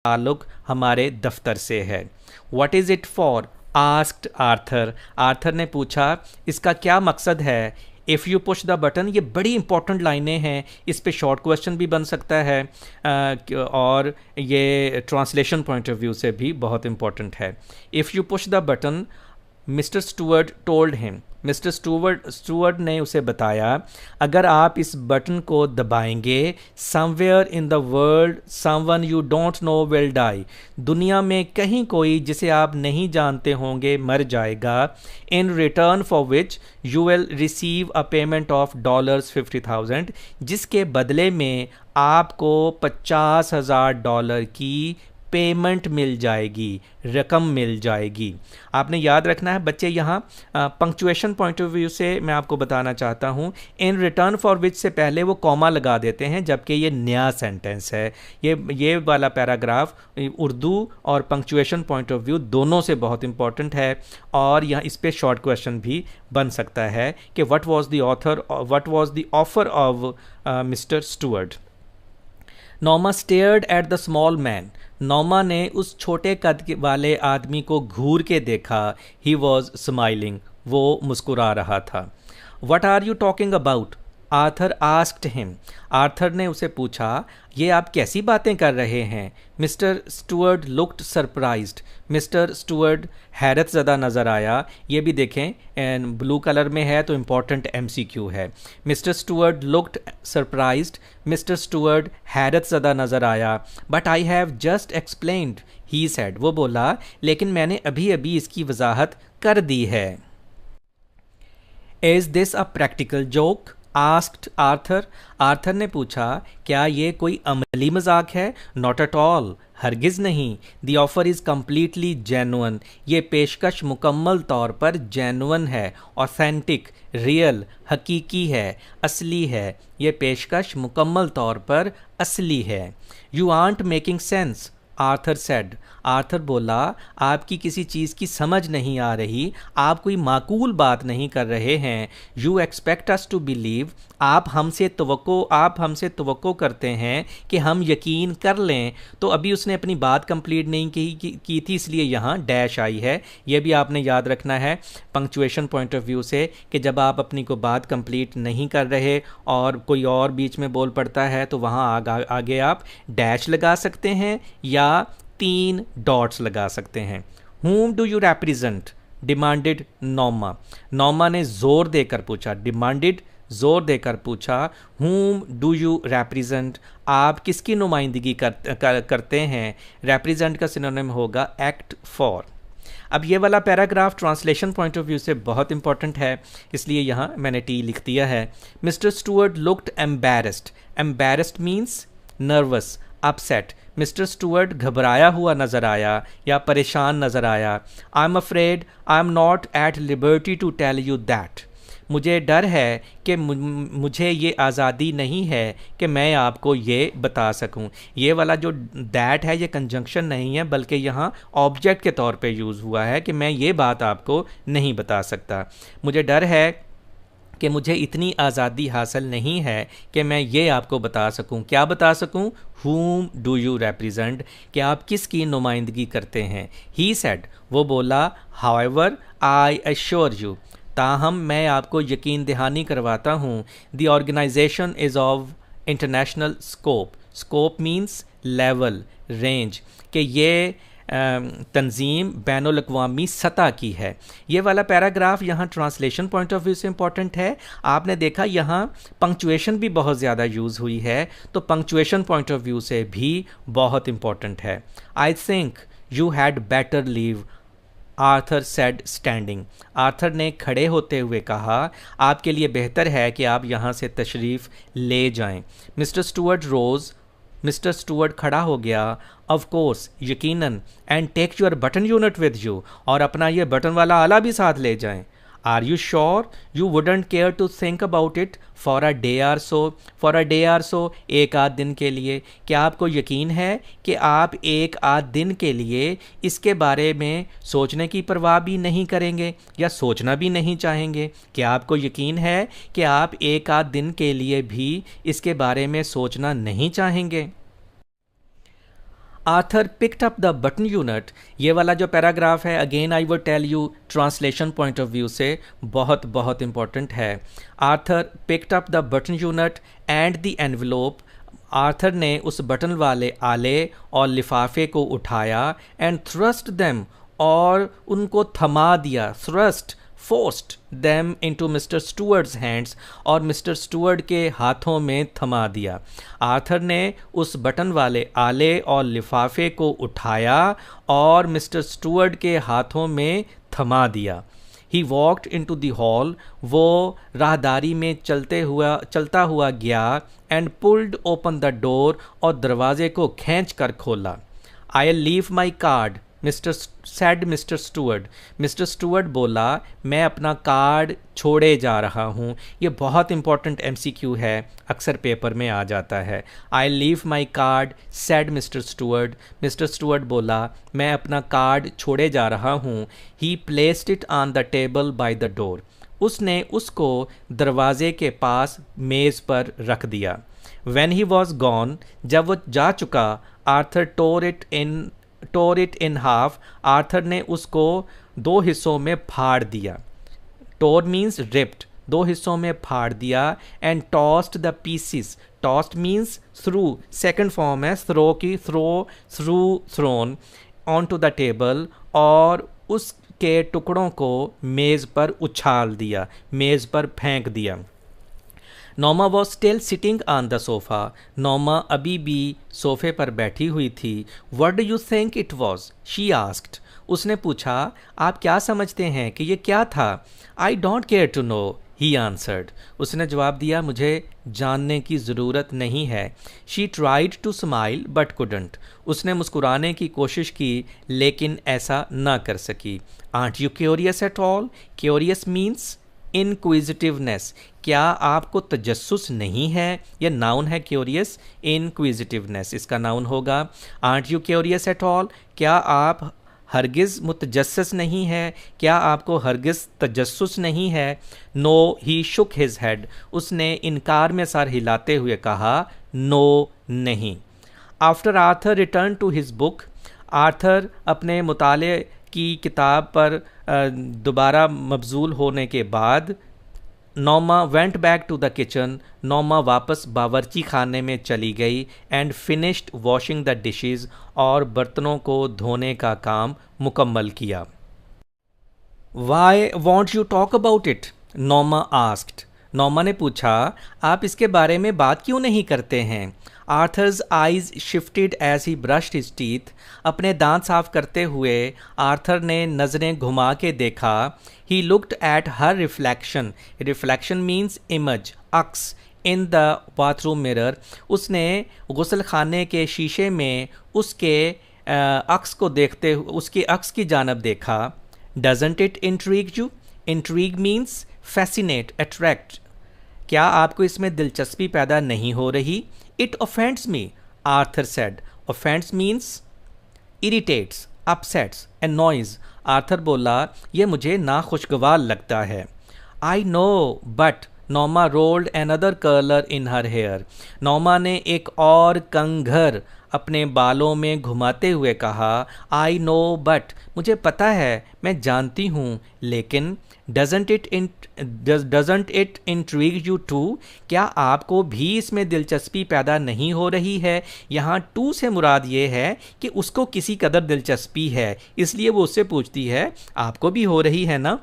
ताल्लुक हमारे दफ्तर से है। What is it for asked Arthur. Arthur ने पूछा इसका क्या मकसद है। If you push the button, ये बड़ी इंपॉर्टेंट लाइनें हैं, इस पे शॉर्ट क्वेश्चन भी बन सकता है और ये ट्रांसलेशन पॉइंट ऑफ व्यू से भी बहुत इंपॉर्टेंट है। If you push the button, Mister Stuart told him, Mister Stuart ने उसे बताया, अगर आप इस बटन को दबाएंगे, somewhere in the world someone you don't know will die, दुनिया में कहीं कोई जिसे आप नहीं जानते होंगे मर जाएगा। In return for which you will receive a payment of $50,000, जिसके बदले में आपको $50,000 की पेमेंट मिल जाएगी, रकम मिल जाएगी। आपने याद रखना है बच्चे, यहाँ पंक्चुएशन पॉइंट ऑफ व्यू से मैं आपको बताना चाहता हूँ, इन रिटर्न फॉर विच से पहले वो कॉमा लगा देते हैं, जबकि ये नया सेंटेंस है। ये वाला पैराग्राफ उर्दू और पंक्चुएशन पॉइंट ऑफ व्यू दोनों से बहुत इंपॉर्टेंट है और यहाँ इस पर शॉर्ट क्वेश्चन भी बन सकता है कि what was the offer of mister Stuart. नॉमा stared at the small man, नॉमा ने उस छोटे कद वाले आदमी को घूर के देखा। ही वॉज स्माइलिंग, वो मुस्कुरा रहा था। What are you talking about, Arthur asked him, Arthur ने उसे पूछा, ये आप कैसी बातें कर रहे हैं। Mister Stuart looked surprised, mister Stuart हैरत ज़दा नज़र आया। ये भी देखें ब्लू कलर में है तो इम्पॉर्टेंट MCQ है। Mister Stuart looked surprised, mister Stuart हैरत ज़दा नज़र आया। But I have just explained, he said, वो बोला लेकिन मैंने अभी अभी इसकी वजाहत कर दी है। Is this a practical joke, asked Arthur, Arthur ने पूछा, क्या ये कोई अमली मजाक है। नॉट एट ऑल, हरगिज़ नहीं। The offer is completely genuine, ये पेशकश मुकम्मल तौर पर जेन्युइन है। ऑथेंटिक, रियल, हकीकी है, असली है। ये पेशकश मुकम्मल तौर पर असली है। You art making sense, Arthur said, Arthur बोला, आपकी किसी चीज़ की समझ नहीं आ रही, आप कोई माकूल बात नहीं कर रहे हैं। You expect us to believe, आप हमसे तवक्को करते हैं कि हम यकीन कर लें। तो अभी उसने अपनी बात कंप्लीट नहीं की थी, इसलिए यहाँ डैश आई है। यह भी आपने याद रखना है पंक्चुएशन पॉइंट ऑफ व्यू से कि जब आप अपनी को बात कंप्लीट नहीं कर रहे और कोई और बीच में बोल पड़ता है तो वहाँ आगे आप डैश लगा सकते हैं या 3 डॉट्स लगा सकते हैं। Whom do you represent? Demanded नॉमा, नॉमा ने जोर देकर पूछा, डिमांडेड जोर देकर पूछा। Whom do you represent? आप किसकी नुमाइंदगी करते हैं। represent का सिनोनिम होगा act for। अब ये वाला paragraph translation point of view से बहुत इंपॉर्टेंट है, इसलिए यहाँ मैंने टी लिख दिया है। Mister Stuart looked embarrassed, embarrassed means nervous, upset. Mister Stuart घबराया हुआ नज़र आया या परेशान नज़र आया। I am afraid I am not at liberty to tell you that, मुझे डर है कि मुझे ये आज़ादी नहीं है कि मैं आपको ये बता सकूं। ये वाला जो दैट है ये कंजंक्शन नहीं है, बल्कि यहाँ ऑब्जेक्ट के तौर पे यूज़ हुआ है कि मैं ये बात आपको नहीं बता सकता। मुझे डर है कि मुझे इतनी आज़ादी हासिल नहीं है कि मैं ये आपको बता सकूं। क्या बता सकूं? Whom do you represent? कि आप किसकी नुमाइंदगी करते हैं। He said, वो बोला, however I assure you, ताहम मैं आपको यकीन दहानी करवाता हूँ, the organization is of international scope, scope means level, range, कि ये तंजीम बैनुल अक़वामी सतह की है। ये वाला पैराग्राफ यहाँ ट्रांसलेशन पॉइंट ऑफ व्यू से इम्पॉर्टेंट है। आपने देखा यहाँ पंक्चुएशन भी बहुत ज़्यादा यूज़ हुई है, तो पंक्चुएशन पॉइंट ऑफ व्यू से भी बहुत इम्पॉर्टेंट है। I think you had better leave, Arthur said standing, Arthur ने खड़े होते हुए कहा, आपके लिए बेहतर है कि आप यहाँ से तशरीफ़ ले जाएं। Mister Stuart rose, Mister Stuart खड़ा हो गया। ऑफ कोर्स, यकीनन, and take your button unit with you, और अपना ये बटन वाला आला भी साथ ले जाएं। Are you sure you wouldn't care to think about it for a day or so, for a day or so, एक आध दिन के लिए। क्या आपको यकीन है कि आप एक आध दिन के लिए इसके बारे में सोचने की परवाह भी नहीं करेंगे या सोचना भी नहीं चाहेंगे? क्या आपको यकीन है कि आप एक आध दिन के लिए भी इसके बारे में सोचना नहीं चाहेंगे? Arthur picked up the button unit. ये वाला जो पैराग्राफ है, again I would tell you translation point of view से बहुत बहुत इंपॉर्टेंट है। Arthur picked up the button unit and the envelope. Arthur ने उस बटन वाले आले और लिफाफे को उठाया, एंड थ्रस्ट देम, और उनको थमा दिया। Thrust, forced them into mister Stuart's hands, और मिस्टर स्टुअर्ट के हाथों में थमा दिया। आर्थर ने उस बटन वाले आले और लिफाफे को उठाया और मिस्टर स्टुअर्ट के हाथों में थमा दिया। ही वॉक्ड इनटू द हॉल। वो राहदारी में चलता हुआ गया, and pulled open the door, और दरवाजे को खींच कर खोला। I leave my card mister Stuart. Mister Stuart बोला, मैं अपना कार्ड छोड़े जा रहा हूँ। ये बहुत इंपॉर्टेंट MCQ है, अक्सर पेपर में आ जाता है। I leave my card sad mister Stuart. Mister Stuart बोला, मैं अपना कार्ड छोड़े जा रहा हूँ। ही placed it on the table by the door. उसने उसको दरवाजे के पास मेज़ पर रख दिया। When he was gone, जब वो जा चुका, Arthur tore it in half। Arthur ने उसको दो हिस्सों में फाड़ दिया। tore means ripped, दो हिस्सों में फाड़ दिया। and tossed the pieces, tossed means threw, second form है throw की, thrown onto the table, और उसके टुकड़ों को मेज़ पर उछाल दिया, मेज़ पर फेंक दिया। नोमा was still sitting on the sofa. नोमा अभी भी सोफ़े पर बैठी हुई थी। What do you think it was, she asked. उसने पूछा, आप क्या समझते हैं कि ये क्या था? I don't care to know, he answered. उसने जवाब दिया, मुझे जानने की ज़रूरत नहीं है। She tried to smile but couldn't. उसने मुस्कुराने की कोशिश की लेकिन ऐसा ना कर सकी। Aunt you curious at all? Curious means inquisitiveness. क्या आपको तजस्सुस नहीं है? यह नाउन है क्यूरियस, इनक्विजिटिवनेस इसका नाउन होगा। Art you curious at all? क्या आप हरगिज़ मुतजस्सस नहीं है? क्या आपको हरगिज़ तजस्सुस नहीं है? No, he shook his head. उसने इनकार में सर हिलाते हुए कहा, नो, नहीं। After Arthur return to his book. Arthur अपने मुताले की किताब पर दोबारा मबजूल होने के बाद, नोमा went back to the kitchen. नोमा वापस बावर्ची खाने में चली गई। And finished washing the dishes, और बर्तनों को धोने का काम मुकम्मल किया। Why won't you talk about it? नोमा आस्क्ड। नोमा ने पूछा, आप इसके बारे में बात क्यों नहीं करते हैं? Arthur's eyes shifted as he brushed his teeth. अपने दांत साफ करते हुए आर्थर ने नज़रें घुमा के देखा। He looked at her reflection. Reflection means image, अक्स, इन द बाथरूम मिरर। उसने गुसल खाने के शीशे में उसके अक्स को देखते उसके अक्स की जानब देखा। Doesn't it intrigue you? Intrigue means fascinate, attract. क्या आपको इसमें दिलचस्पी पैदा नहीं हो रही? It offends me, Arthur said. Offends means irritates, upsets, एनॉयज। Arthur बोला, यह मुझे नाखुशगवार लगता है। I know but, Noma rolled another curler in her hair. नोमा ने एक और कंघर अपने बालों में घुमाते हुए कहा, आई नो बट, मुझे पता है, मैं जानती हूँ, लेकिन doesn't it intrigue you too? क्या आपको भी इसमें दिलचस्पी पैदा नहीं हो रही है? यहाँ टू से मुराद ये है कि उसको किसी कदर दिलचस्पी है, इसलिए वो उससे पूछती है, आपको भी हो रही है ना?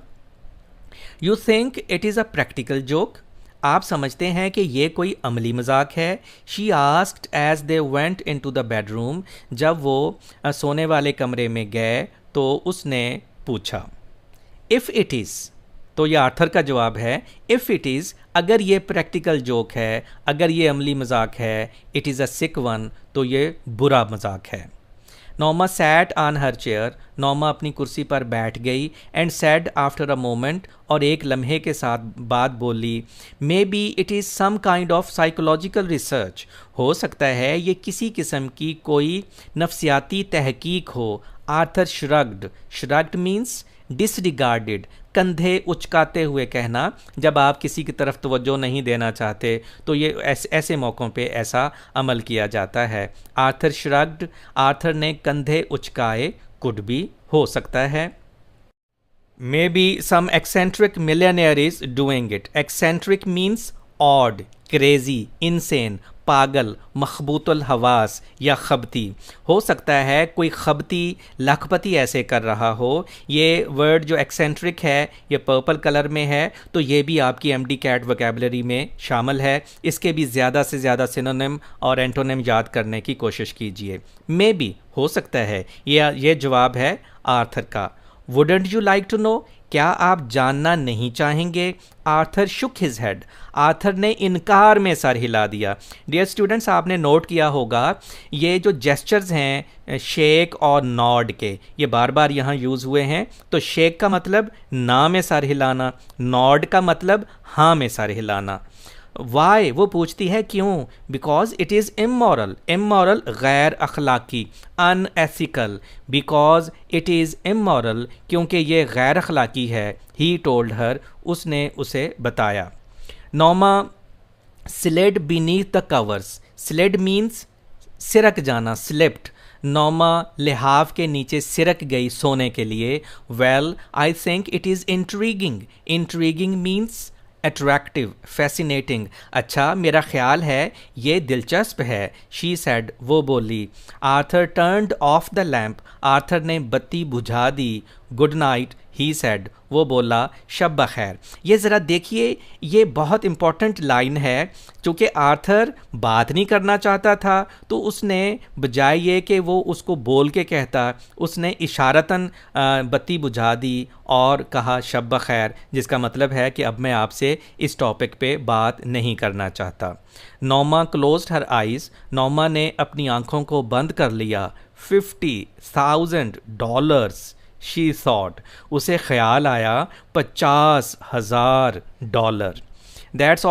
You think it is a practical joke? आप समझते हैं कि ये कोई अमली मजाक है? She asked as they went into the bedroom. जब वो सोने वाले कमरे में गए तो उसने पूछा। इफ़ इट इज़, तो ये आर्थर का जवाब है। इफ़ इट इज़, अगर ये प्रैक्टिकल जोक है, अगर ये अमली मजाक है, it is a sick one, तो ये बुरा मजाक है। Noma sat on her chair. Noma अपनी कुर्सी पर बैठ गई। And said after a moment, और एक लम्हे के साथ बात बोली, maybe it is some kind of psychological research. हो सकता है ये किसी किस्म की कोई नफ्सियाती तहकीक हो। Arthur shrugged. Shrugged means disregarded, कंधे उचकाते हुए कहना जब आप किसी की तरफ तवज्जो नहीं देना चाहते, तो ये ऐसे मौक़ों पे ऐसा अमल किया जाता है। आर्थर श्रग्ड, आर्थर ने कंधे उचकाए, कुड भी हो सकता है। Maybe some eccentric millionaire is doing it. Eccentric means odd, crazy, insane, पागल, मखबूतुल हवास या खबती। हो सकता है कोई खबती लखपति ऐसे कर रहा हो। ये वर्ड जो एक्सेंट्रिक है ये पर्पल कलर में है, तो ये भी आपकी एमडी कैट वोकैबुलरी में शामिल है। इसके भी ज़्यादा से ज़्यादा सिनोनिम और एंटोनिम याद करने की कोशिश कीजिए। मे बी हो सकता है, ये जवाब है आर्थर का। Wouldn't you like to know, क्या आप जानना नहीं चाहेंगे? Arthur shook his head, Arthur ने इनकार में सर हिला दिया। डियर स्टूडेंट्स, आपने नोट किया होगा ये जो जेस्चर्स हैं शेक और नॉड के, ये बार बार यहाँ यूज़ हुए हैं। तो शेक का मतलब ना में सर हिलाना, नॉड का मतलब हाँ में सर हिलाना। वाई, वो पूछती है क्यों? Because it is immoral, immoral गैर अखलाकी, unethical, because it is immoral क्योंकि ये गैर अखलाकी है। ही टोल्ड हर, उसने उसे बताया। नौमा, slid beneath the covers, slid means सिरक जाना, स्लिप्ड। नौमा लिहाफ के नीचे सिरक गई सोने के लिए। Well I think it is intriguing, intriguing means attractive, fascinating. अच्छा, मेरा ख्याल है ये दिलचस्प है। शी सेड, वो बोली। Arthur turned of the lamp, Arthur ने बत्ती बुझा दी। गुड नाइट, ही सेड, वो बोला। शब बखैर। ये ज़रा देखिए, ये बहुत इम्पॉर्टेंट लाइन है। चूँकि आर्थर बात नहीं करना चाहता था, तो उसने बजाय ये कि वो उसको बोल के कहता, उसने इशारतन बत्ती बुझा दी और कहा शब बखैर, जिसका मतलब है कि अब मैं आपसे इस टॉपिक पे बात नहीं करना चाहता। नौमा क्लोज्ड हर आइज़, नौमा ने अपनी आंखों को बंद कर लिया। $50,000 शी थॉट, उसे ख्याल आया $50,000। That's all